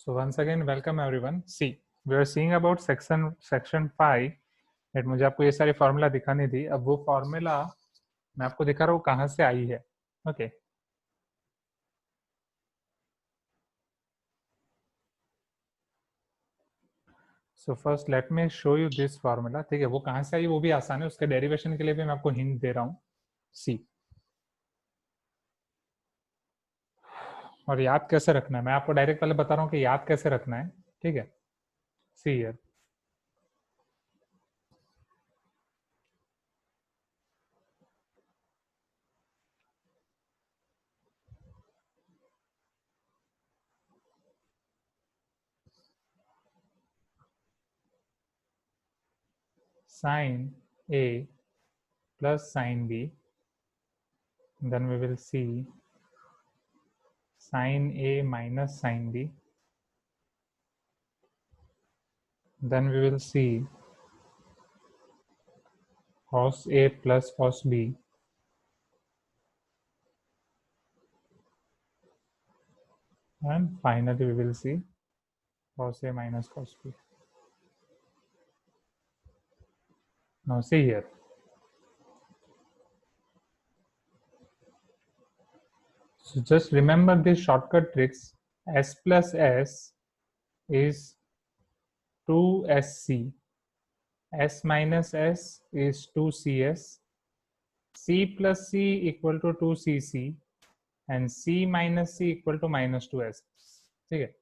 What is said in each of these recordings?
So once again, welcome everyone. See, we are seeing about section 5. That मुझे आपको ये सारी फॉर्मूला दिखानी थी. अब वो फॉर्मूला मैं आपको दिखा रहा हूँ कहाँ से आई है. Okay. So first let me show you this formula. ठीक है, वो कहाँ से आई वो भी आसान है. उसके डेरिवेशन के लिए भी मैं आपको हिंट दे रहा हूँ. See. और याद कैसे रखना है मैं आपको डायरेक्ट पहले बता रहा हूँ कि याद कैसे रखना है. ठीक है. See here. Sin A plus sin B. Then we will see sin A minus sin B. Then we will see cos A plus cos B. And finally we will see cos A minus cos B. Now see here. So just remember these shortcut tricks. S plus S is 2SC. S minus S is 2CS. C plus C equal to 2CC. And C minus C equal to minus 2S. ठीक है,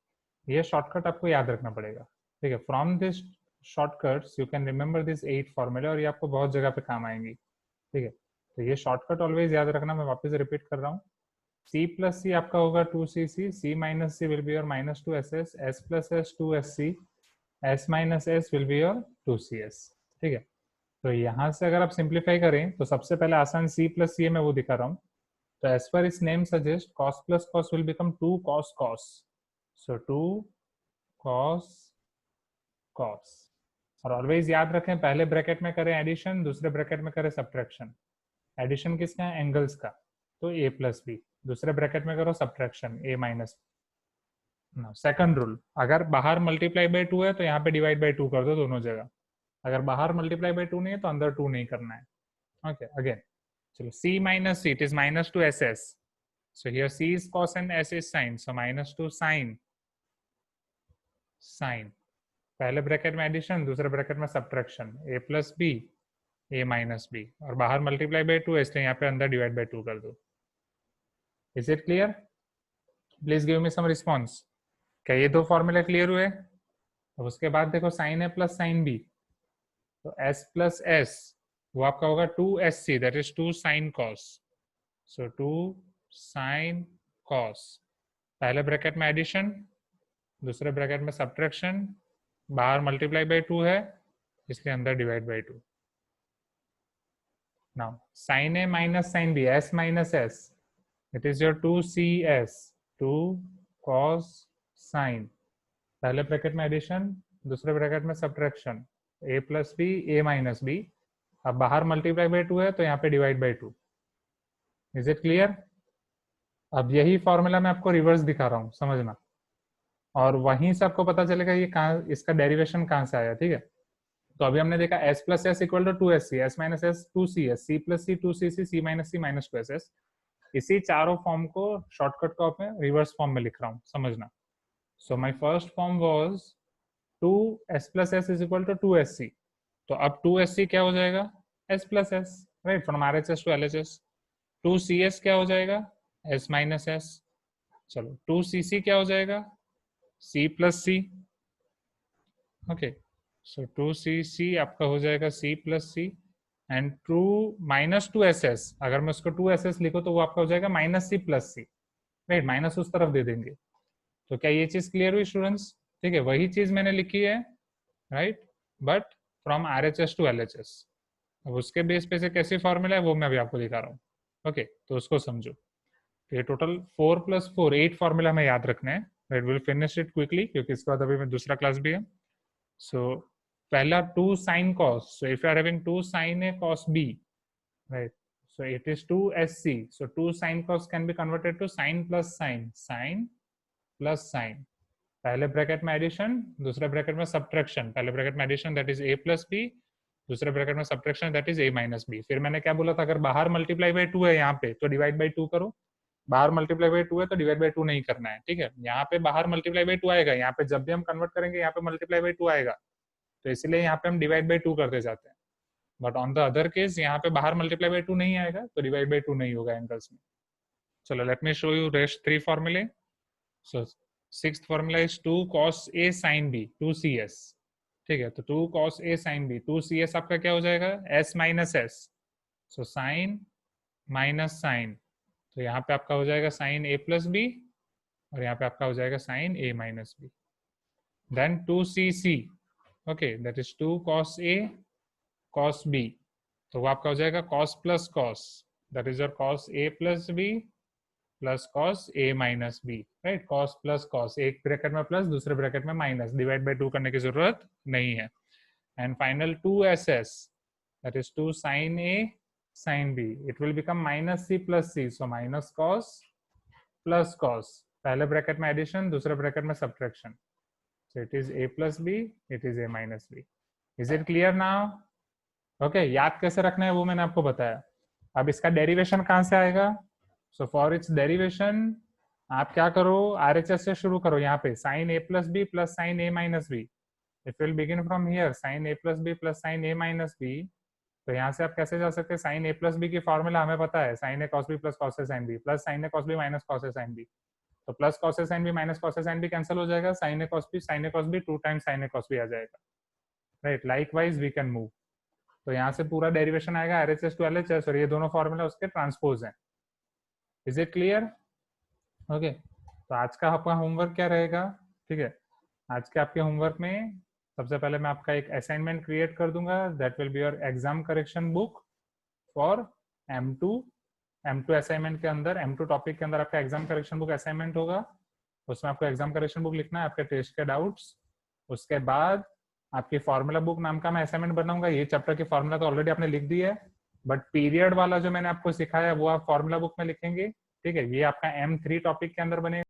ये shortcut आपको याद रखना पड़ेगा. ठीक है, from this shortcuts you can remember this 8 formula और ये आपको बहुत जगह पे काम आएंगी. ठीक है, तो ये शॉर्टकट ऑलवेज याद रखना. मैं वापस रिपीट कर रहा हूँ. C प्लस सी आपका होगा 2CC. C minus C will be your minus 2SS. S plus S 2SC. S minus S will be your 2CS. ठीक है, तो यहाँ से अगर आप सिंप्लीफाई करें तो सबसे पहले आसान C प्लस सी है, मैं वो दिखा रहा हूँ. तो as per its name suggests, cos plus cos will become 2 cos cos. So 2 cos cos. और ऑलवेज याद रखें पहले ब्रैकेट में करें एडिशन, दूसरे ब्रैकेट में करें सब्ट्रैक्शन. एडिशन किसका है? एंगल्स का. तो a प्लस बी. दूसरे ब्रैकेट में करो subtraction a minus. Second rule, अगर बाहर मल्टीप्लाई बाय 2 है तो यहाँ पे डिवाइड बाय 2 कर दो दोनों जगह. अगर बाहर मल्टीप्लाई बाय 2 नहीं है तो अंदर 2 नहीं करना है. ओके, अगेन चलो c minus c, it is minus 2 ss. So here c is cos and s is sin. So minus 2 sin. पहले ब्रैकेट में एडिशन, दूसरे ब्रैकेट में subtraction. a plus b, a minus b. और बाहर multiply by 2 है इसलिए यहाँ पे अंदर डिवाइड बाय 2 कर दो. Is it clear? Please give me some response. क्या ये दो फॉर्मूले क्लियर हुए? अब उसके बाद देखो sin a plus sin b. तो s प्लस s वो आपका होगा 2SC, that is 2 sin cos. So 2 sin cos. पहले ब्रैकेट में एडिशन, दूसरे ब्रैकेट में सब्ट्रैक्शन. बाहर मल्टीप्लाई बाय 2 है इसलिए अंदर divide by 2. Now sin a minus sin b, s minus s, it is your 2CS. 2 cos sin. पहले bracket में एडिशन, दूसरे ब्रैकेट में subtraction. a plus b, a minus b. अब बाहर मल्टीप्लाई बाय 2 है तो यहाँ पे divide by 2. Is it clear? अब यही फॉर्मूला मैं आपको रिवर्स दिखा रहा हूँ, समझना. और वहीं से आपको पता चलेगा ये कहाँ, इसका डेरिवेशन कहाँ से आया. ठीक है, तो अभी हमने देखा s plus s equal to 2SC, s minus s 2CS, c plus c 2CC, c minus c minus 2SS. इसी चारों फॉर्म को शॉर्टकट का में रिवर्स फॉर्म में लिख रहा हूँ, समझना. So my first form was 2s plus S is equal to 2SC. तो अब 2SC क्या हो जाएगा? s plus S, right, from RHS to LHS. 2CS क्या हो जाएगा? s minus S. चलो 2CC क्या हो जाएगा? c plus C. Okay, so 2CC आपका हो जाएगा c plus C. And 2 minus 2SS, अगर मैं उसको 2SS लिखो तो वो आपका हो जाएगा माइनस सी प्लस सी. राइट, माइनस उस तरफ दे देंगे. तो क्या ये चीज क्लियर हुई स्टूडेंट्स? ठीक है, वही चीज मैंने लिखी है, right, but from RHS to LHS. अब उसके बेस पे से कैसी फॉर्मूला है वो मैं अभी आपको दिखा रहा हूँ. ओके, तो उसको समझो. ये टोटल 4 प्लस 4 8 फॉर्मूला में याद रखना है. Right, will finish it quickly क्योंकि इसके बाद अभी मैं दूसरा क्लास भी है. सो पहला 2 sin cos. So if you are having 2 sin a cos b, right, so it is 2SC. So 2 sin cos can be converted to sin plus sin, sin plus sin. पहले ब्रैकेट में addition, दूसरे bracket में subtraction. पहले bracket में addition that is a plus b, दूसरे bracket में subtraction that is a minus b. फिर मैंने क्या बोला था, अगर बाहर मल्टीप्लाई बाई 2 है यहाँ पे तो डिवाइड बाई 2 करो, बाहर मल्टीप्लाई बाई 2 है तो डिवाइड बाई 2 नहीं करना है, ठीक है। यहाँ पे बाहर मल्टीप्लाई बाई 2 आएगा, यहाँ पे जब भी हम कन्वर्ट करेंगे यहाँ पे मल्टीप्लाई बाई 2 आएगा, तो इसलिए यहाँ पे हम डिवाइड बाई 2 करते जाते हैं। But on the other case यहाँ पे बाहर मल्टीप्लाई बाई 2 नहीं आएगा तो डिवाइड बाई 2 नहीं होगा एंगल्स में। चलो let me show you rest 3 फॉर्मूले। So sixth formula is 2 cos a sin b 2cs, ठीक है। तो 2 cos a sin b 2cs आपका क्या हो जाएगा, s minus s, so sine minus sine, तो यहाँ पे आपका हो जाएगा साइन a प्लस बी और यहाँ पे आपका हो जाएगा sine a minus b. Then 2cc, okay, that is 2 cos a cos b, तो वो आपका हो जाएगा cos plus cos, that is your cos a plus b plus cos a minus b, right. cos plus cos, एक bracket में plus दूसरे bracket में minus, divide by 2 करने की जरूरत नहीं है। And final 2ss, that is 2 sin a sin b, it will become minus c plus c, so minus cos plus cos, पहले ब्रैकेट में एडिशन, दूसरे ब्रैकेट में subtraction, so it is a plus b, it is a minus b। Is it clear now? Okay, याद कैसे रखना है वो मैंने आपको बताया। अब इसका डेरिवेशन कहाँ से आएगा? सो फॉर इट्स डेरिवेशन आप क्या करो, RHS से शुरू करो। यहाँ पे sine a plus b plus sine a minus b, it will begin from here sine a plus b plus sine a minus b. तो यहाँ से आप कैसे जा सकते हैं, साइन a प्लस बी की फॉर्मूला हमें पता है, sine a cos b plus cos a sin b plus sine a cos b minus cos a sin b, तो plus cos a sin b minus cos a sin b cancel हो जाएगा, sine a cos b 2 times sine a cos b आ जाएगा, right. Likewise we can move, तो यहाँ से पूरा derivation आएगा RHS टू LHS और ये दोनों फॉर्मूला उसके ट्रांसपोज हैं। Is it clear? ओके, तो आज का आपका होमवर्क क्या रहेगा, ठीक है। आज के आपके होमवर्क में सबसे पहले मैं आपका एक असाइनमेंट क्रिएट कर दूंगा, that will be your exam correction book for M2 assignment के अंदर, M2 टॉपिक के अंदर आपका एग्जाम करेक्शन बुक असाइनमेंट होगा। उसमें आपको एग्जाम करेक्शन बुक लिखना है, आपके टेस्ट के डाउट्स। उसके बाद आपकी फॉर्मूला बुक नाम का मैं असाइनमेंट बनाऊंगा। ये चैप्टर की फॉर्मूला तो ऑलरेडी आपने लिख दी है, बट पीरियड वाला जो मैंने आपको सिखाया वो आप फॉर्मूला बुक में लिखेंगे, ठीक है। ये आपका M3 टॉपिक के अंदर बनेगा।